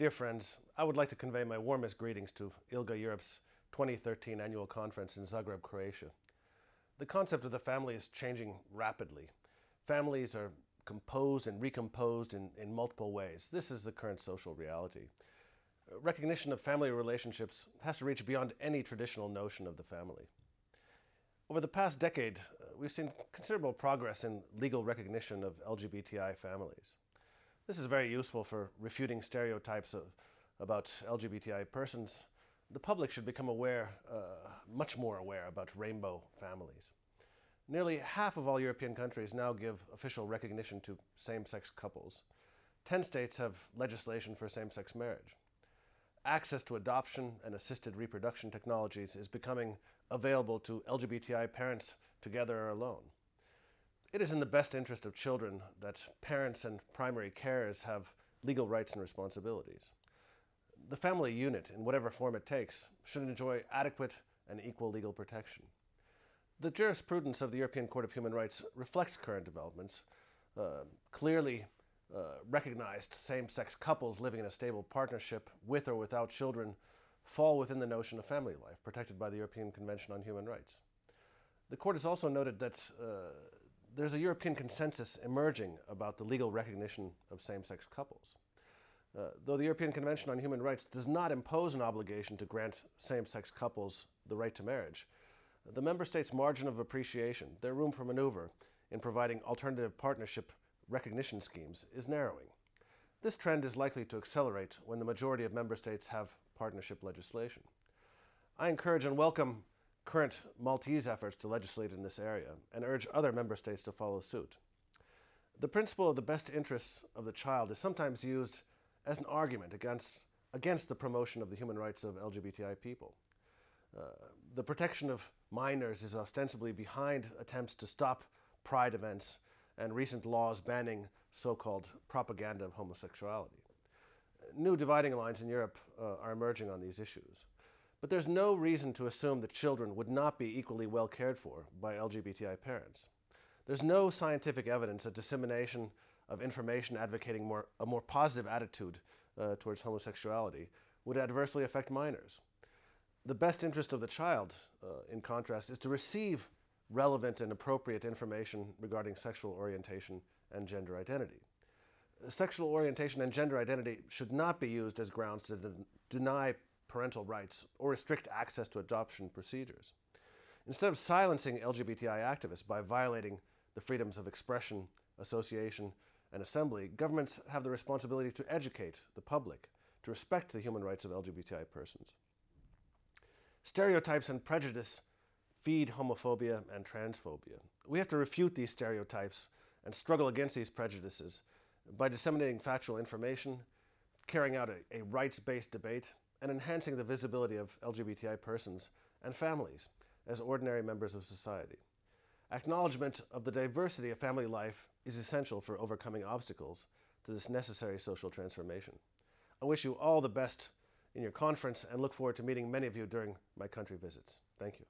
Dear friends, I would like to convey my warmest greetings to ILGA-Europe's 2013 annual conference in Zagreb, Croatia. The concept of the family is changing rapidly. Families are composed and recomposed in multiple ways. This is the current social reality. Recognition of family relationships has to reach beyond any traditional notion of the family. Over the past decade, we've seen considerable progress in legal recognition of LGBTI families. This is very useful for refuting stereotypes about LGBTI persons. The public should become much more aware about rainbow families. Nearly half of all European countries now give official recognition to same-sex couples. 10 states have legislation for same-sex marriage. Access to adoption and assisted reproduction technologies is becoming available to LGBTI parents together or alone. It is in the best interest of children that parents and primary carers have legal rights and responsibilities. The family unit, in whatever form it takes, should enjoy adequate and equal legal protection. The jurisprudence of the European Court of Human Rights reflects current developments. Clearly recognized same-sex couples living in a stable partnership with or without children fall within the notion of family life, protected by the European Convention on Human Rights. The Court has also noted that there's a European consensus emerging about the legal recognition of same-sex couples. Though the European Convention on Human Rights does not impose an obligation to grant same-sex couples the right to marriage, the member states' margin of appreciation, their room for maneuver in providing alternative partnership recognition schemes, is narrowing. This trend is likely to accelerate when the majority of member states have partnership legislation. I encourage and welcome current Maltese efforts to legislate in this area and urge other member states to follow suit. The principle of the best interests of the child is sometimes used as an argument against the promotion of the human rights of LGBTI people. The protection of minors is ostensibly behind attempts to stop pride events and recent laws banning so-called propaganda of homosexuality. New dividing lines in Europe are emerging on these issues. But there's no reason to assume that children would not be equally well cared for by LGBTI parents. There's no scientific evidence that dissemination of information advocating a more positive attitude towards homosexuality would adversely affect minors. The best interest of the child, in contrast, is to receive relevant and appropriate information regarding sexual orientation and gender identity. Sexual orientation and gender identity should not be used as grounds to deny parental rights or restrict access to adoption procedures. Instead of silencing LGBTI activists by violating the freedoms of expression, association, and assembly, governments have the responsibility to educate the public to respect the human rights of LGBTI persons. Stereotypes and prejudice feed homophobia and transphobia. We have to refute these stereotypes and struggle against these prejudices by disseminating factual information, carrying out a rights-based debate, and enhancing the visibility of LGBTI persons and families as ordinary members of society. Acknowledgement of the diversity of family life is essential for overcoming obstacles to this necessary social transformation. I wish you all the best in your conference and look forward to meeting many of you during my country visits. Thank you.